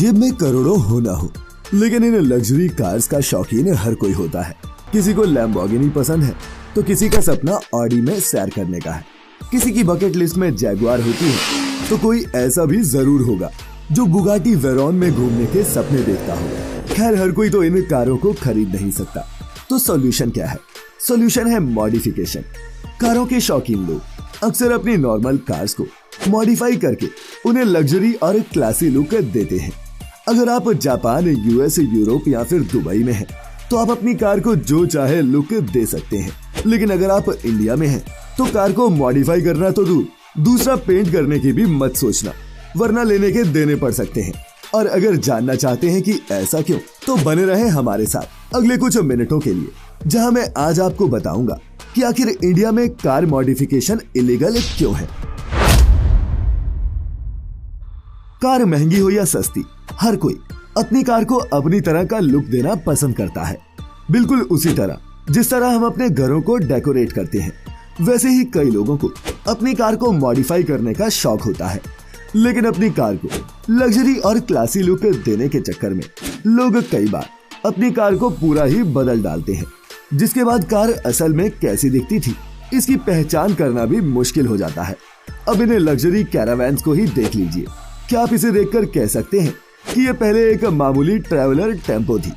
जेब में करोड़ों हो ना हो, लेकिन इन लग्जरी कार्स का शौकीन हर कोई होता है। किसी को लैम्बोर्गिनी पसंद है तो किसी का सपना ऑडी में सैर करने का है। किसी की बकेट लिस्ट में जैगुआर होती है तो कोई ऐसा भी जरूर होगा जो बुगाटी वेरॉन में घूमने के सपने देखता होगा। खैर, हर कोई तो इन कारों को खरीद नहीं सकता, तो सॉल्यूशन क्या है? सॉल्यूशन है मॉडिफिकेशन। कारों के शौकीन लोग अक्सर अपनी नॉर्मल कार्स को मॉडिफाई करके उन्हें लग्जरी और क्लासी लुक देते हैं। अगर आप जापान, यूएस, यूरोप या फिर दुबई में हैं, तो आप अपनी कार को जो चाहे लुक दे सकते हैं। लेकिन अगर आप इंडिया में हैं, तो कार को मॉडिफाई करना तो दूर, दूसरा पेंट करने की भी मत सोचना, वरना लेने के देने पड़ सकते हैं। और अगर जानना चाहते हैं कि ऐसा क्यों, तो बने रहें हमारे साथ अगले कुछ मिनटों के लिए, जहां मैं आज आपको बताऊंगा कि आखिर इंडिया में कार मॉडिफिकेशन इलीगल क्यों है। कार महंगी हो या सस्ती, हर कोई अपनी कार को अपनी तरह का लुक देना पसंद करता है। बिल्कुल उसी तरह जिस तरह हम अपने घरों को डेकोरेट करते हैं, वैसे ही कई लोगों को अपनी कार को मॉडिफाई करने का शौक होता है। लेकिन अपनी कार को लग्जरी और क्लासी लुक देने के चक्कर में लोग कई बार अपनी कार को पूरा ही बदल डालते हैं, जिसके बाद कार असल में कैसी दिखती थी इसकी पहचान करना भी मुश्किल हो जाता है। अब इन्हें लग्जरी कैरावैन्स को ही देख लीजिए। क्या आप इसे देखकर कह सकते हैं कि ये पहले एक मामूली ट्रैवलर टेम्पो थी,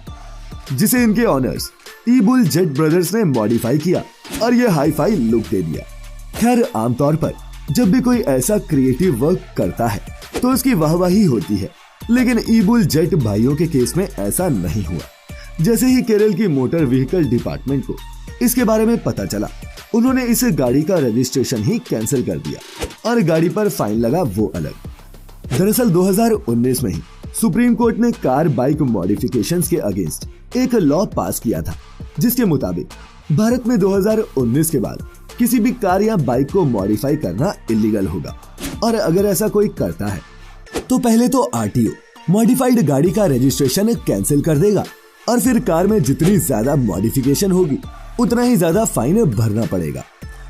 जिसे इनके ऑनर्स ई-बुल जेट ब्रदर्स ने मॉडिफाई किया और ये हाई फाई लुक दे दिया। खैर, आमतौर पर जब भी कोई ऐसा क्रिएटिव वर्क करता है तो उसकी वाहवाही होती है, लेकिन ई-बुल जेट भाइयों के केस में ऐसा नहीं हुआ। जैसे ही केरल की मोटर व्हीकल डिपार्टमेंट को इसके बारे में पता चला, उन्होंने इस गाड़ी का रजिस्ट्रेशन ही कैंसिल कर दिया और गाड़ी पर फाइन लगा वो अलग। दरअसल 2019 में ही सुप्रीम कोर्ट ने कार बाइक मॉडिफिकेशंस के अगेंस्ट एक लॉ पास किया था, जिसके मुताबिक भारत में 2019 के बाद किसी भी कार या बाइक को मॉडिफाई करना इलीगल होगा। और अगर ऐसा कोई करता है तो पहले तो आरटीओ मॉडिफाइड गाड़ी का रजिस्ट्रेशन कैंसिल कर देगा और फिर कार में जितनी ज्यादा मॉडिफिकेशन होगी उतना ही ज्यादा फाइन भरना पड़ेगा।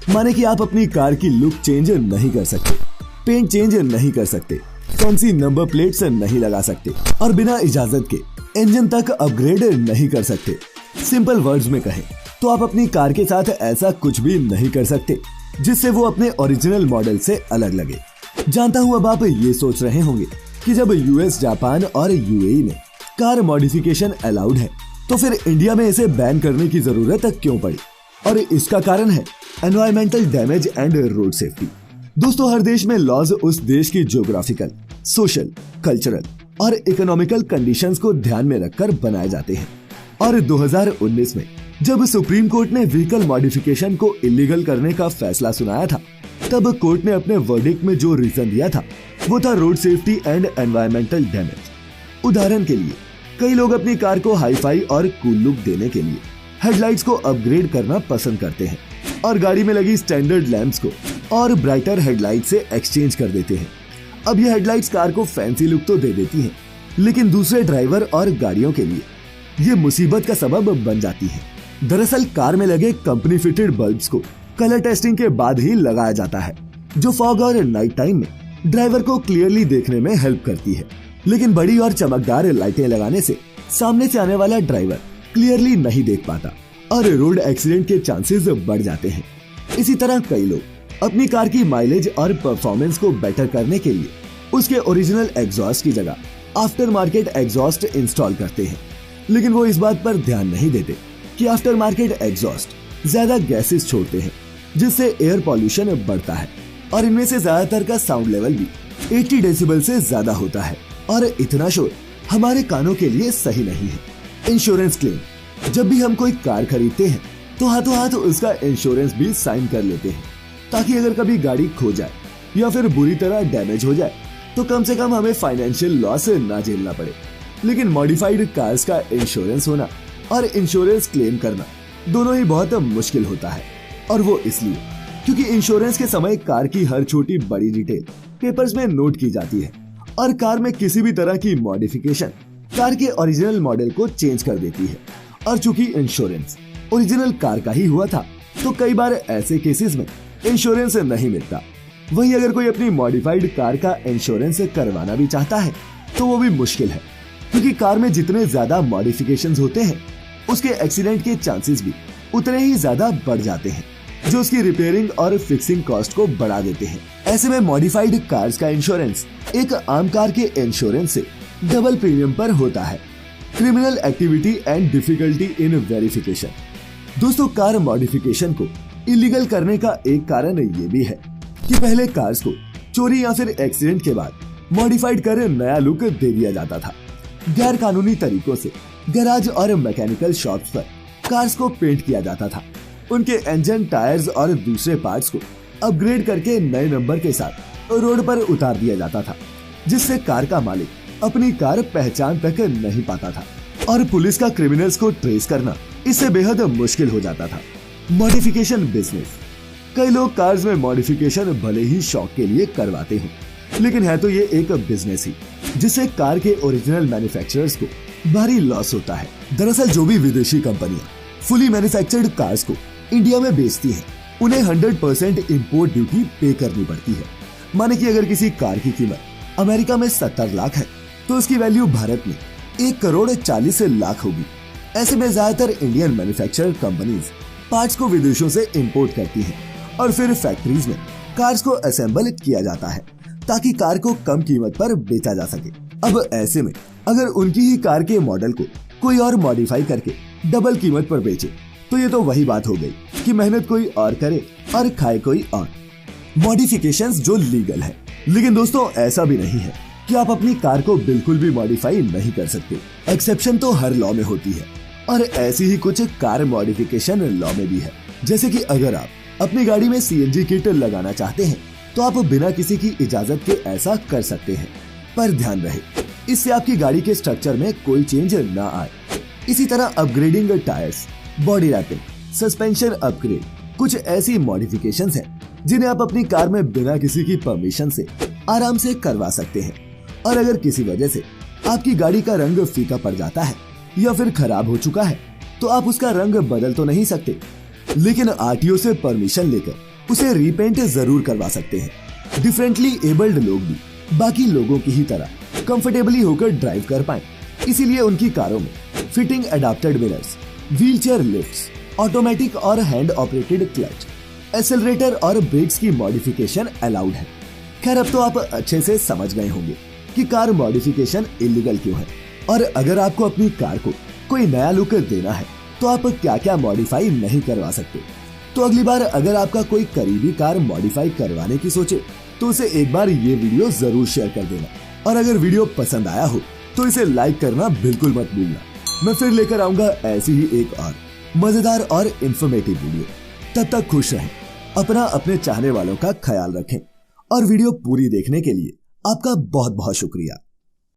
माने कि आप अपनी कार की लुक चेंज नहीं कर सकते, पेंट चेंज नहीं कर सकते, फैंसी नंबर प्लेट्स नहीं लगा सकते और बिना इजाजत के इंजन तक अपग्रेड नहीं कर सकते। सिंपल वर्ड्स में कहें तो आप अपनी कार के साथ ऐसा कुछ भी नहीं कर सकते जिससे वो अपने ओरिजिनल मॉडल से अलग लगे। जानता हूँ अब आप ये सोच रहे होंगे कि जब यूएस, जापान और यूएई में कार मॉडिफिकेशन अलाउड है तो फिर इंडिया में इसे बैन करने की जरूरत क्यों पड़ी। और इसका कारण है environmental damage and road safety. दोस्तों, हर देश में लॉज उस देश की ज्योग्राफिकल, सोशल, कल्चरल और इकोनॉमिकल कंडीशंस को ध्यान में रखकर बनाए जाते हैं। और 2019 में जब सुप्रीम कोर्ट ने व्हीकल मॉडिफिकेशन को इलीगल करने का फैसला सुनाया था, तब कोर्ट ने अपने वर्डिक्ट में जो रीजन दिया था वो था road safety and environmental damage. उदाहरण के लिए, कई लोग अपनी कार को हाईफाई और कूल लुक देने के लिए हेडलाइट्स को अपग्रेड करना पसंद करते हैं और गाड़ी में लगी स्टैंडर्ड लैंप्स को और ब्राइटर हेडलाइट से एक्सचेंज कर देते हैं। अब ये हेडलाइट्स कार को फैंसी लुक तो दे देती हैं, लेकिन दूसरे ड्राइवर और गाड़ियों के लिए ये मुसीबत का सबब बन जाती है। दरअसल कार में लगे कंपनी फिटेड बल्ब्स को कलर टेस्टिंग के बाद ही लगाया जाता है, जो फॉग और नाइट टाइम में ड्राइवर को क्लियरली देखने में हेल्प करती है। लेकिन बड़ी और चमकदार लाइटें लगाने से सामने से आने वाला ड्राइवर क्लियरली नहीं देख पाता और रोड एक्सीडेंट के चांसेस बढ़ जाते हैं। इसी तरह कई लोग अपनी कार की माइलेज और परफॉर्मेंस को बेटर करने के लिए उसके ओरिजिनल एग्जॉस्ट की जगह आफ्टर मार्केट एग्जॉस्ट इंस्टॉल करते हैं, लेकिन वो इस बात पर ध्यान नहीं देते कि आफ्टर मार्केट एग्जॉस्ट ज्यादा गैसेस छोड़ते हैं, जिससे एयर पॉल्यूशन बढ़ता है और इनमें से ज्यादातर का साउंड लेवल भी 80 डेसिबल से ज्यादा होता है और इतना शोर हमारे कानों के लिए सही नहीं है। इंश्योरेंस क्लेम, जब भी हम कोई कार खरीदते हैं तो हाथों हाथ उसका इंश्योरेंस भी साइन कर लेते हैं, ताकि अगर कभी गाड़ी खो जाए या फिर बुरी तरह डैमेज हो जाए तो कम से कम हमें फाइनेंशियल लॉस ना झेलना पड़े। लेकिन मॉडिफाइड कार्स का इंश्योरेंस होना और इंश्योरेंस क्लेम करना दोनों ही बहुत मुश्किल होता है, और वो इसलिए क्योंकि इंश्योरेंस के समय कार की हर छोटी बड़ी डिटेल पेपर्स में नोट की जाती है और कार में किसी भी तरह की मॉडिफिकेशन कार के ओरिजिनल मॉडल को चेंज कर देती है। और चूंकि इंश्योरेंस ओरिजिनल कार का ही हुआ था तो कई बार ऐसे केसेस में इंश्योरेंस नहीं मिलता। वहीं अगर कोई अपनी मॉडिफाइड कार का इंश्योरेंस करवाना भी चाहता है तो वो भी मुश्किल है, क्योंकि कार में जितने ज्यादा मॉडिफिकेशंस होते हैं उसके एक्सीडेंट के चांसेस भी उतने ही ज्यादा बढ़ जाते हैं, जो उसकी रिपेयरिंग और फिक्सिंग कॉस्ट को बढ़ा देते हैं। ऐसे में मॉडिफाइड कार्स का इंश्योरेंस एक आम कार के इंश्योरेंस से डबल प्रीमियम पर होता है। Criminal activity and difficulty in verification. दोस्तों, कार मॉडिफिकेशन को इलीगल करने का एक कारण ये भी है कि पहले कार्स को चोरी या फिर एक्सीडेंट के बाद मॉडिफाइड कर नया लुक दे दिया जाता था। गैर कानूनी तरीकों से गैराज और मैकेनिकल शॉप्स पर कार्स को पेंट किया जाता था। उनके इंजन, टायर्स और दूसरे पार्ट्स को अपग्रेड करके नए नंबर के साथ रोड पर उतार दिया जाता था, जिससे कार का मालिक अपनी कार पहचान तक नहीं पाता था और पुलिस का क्रिमिनल्स को ट्रेस करना इससे बेहद मुश्किल हो जाता था। Modification business. कई लोग कार्स में मॉडिफिकेशन भले ही शौक के लिए करवाते हैं, लेकिन है तो ये एक बिजनेस ही, जिससे कार के ओरिजिनल मैन्युफैक्चरर्स को भारी लॉस होता है। दरअसल जो भी विदेशी कंपनियां फुली मैन्युफैक्चर्ड कार्स को इंडिया में बेचती हैं, उन्हें 100% इंपोर्ट ड्यूटी पे करनी पड़ती है। माने कि अगर किसी कार की कीमत अमेरिका में 70 लाख है, तो उसकी वैल्यू भारत में 1,40,00,000 होगी। ऐसे में ज्यादातर इंडियन मैन्युफैक्चरर कंपनीज पार्ट्स को विदेशों से इंपोर्ट करती हैं और फिर फैक्ट्रीज में कार्स को असेंबल किया जाता है ताकि कार को कम कीमत पर बेचा जा सके। अब ऐसे में अगर उनकी ही कार के मॉडल को कोई और मॉडिफाई करके डबल कीमत पर बेचे, तो ये तो वही बात हो गई कि मेहनत कोई और करे और खाए कोई और। मॉडिफिकेशंस जो लीगल है, लेकिन दोस्तों ऐसा भी नहीं है कि आप अपनी कार को बिल्कुल भी मॉडिफाई नहीं कर सकते। एक्सेप्शन तो हर लॉ में होती है और ऐसी ही कुछ कार मॉडिफिकेशन लॉ में भी है। जैसे कि अगर आप अपनी गाड़ी में CNG किट लगाना चाहते हैं, तो आप बिना किसी की इजाजत के ऐसा कर सकते हैं, पर ध्यान रहे इससे आपकी गाड़ी के स्ट्रक्चर में कोई चेंज ना आए। इसी तरह upgrading tyres, body wrapping, suspension upgrade कुछ ऐसी मॉडिफिकेशंस हैं जिन्हें आप अपनी कार में बिना किसी की परमिशन से आराम से करवा सकते हैं। और अगर किसी वजह से आपकी गाड़ी का रंग फीका पड़ जाता है या फिर खराब हो चुका है, तो आप उसका रंग बदल तो नहीं सकते, लेकिन RTO से परमिशन लेकर उसे रीपेंट जरूर करवा सकते हैं। डिफरेंटली एबल्ड लोग भी बाकी लोगों की ही तरह कंफर्टेबली होकर ड्राइव कर पाएं, इसीलिए उनकी कारों में fitting adapted mirrors, wheelchair lifts, automatic और हैंड ऑपरेटेड क्लच, एक्सेलरेटर और ब्रेक्स की मॉडिफिकेशन अलाउड है। खैर, अब तो आप अच्छे से समझ गए होंगे कि कार मॉडिफिकेशन इलीगल क्यों है, और अगर आपको अपनी कार को कोई नया लुक देना है तो आप क्या क्या मॉडिफाई नहीं करवा सकते। तो अगली बार अगर आपका कोई करीबी कार मॉडिफाई करवाने की सोचे, तो उसे एक बार ये वीडियो जरूर शेयर कर देना, और अगर वीडियो पसंद आया हो तो इसे लाइक करना बिल्कुल मत भूलना। मैं फिर लेकर आऊंगा ऐसी ही एक और मजेदार और इंफॉर्मेटिव वीडियो। तब तक खुश रहें, अपना अपने चाहने वालों का ख्याल रखें, और वीडियो पूरी देखने के लिए आपका बहुत बहुत शुक्रिया।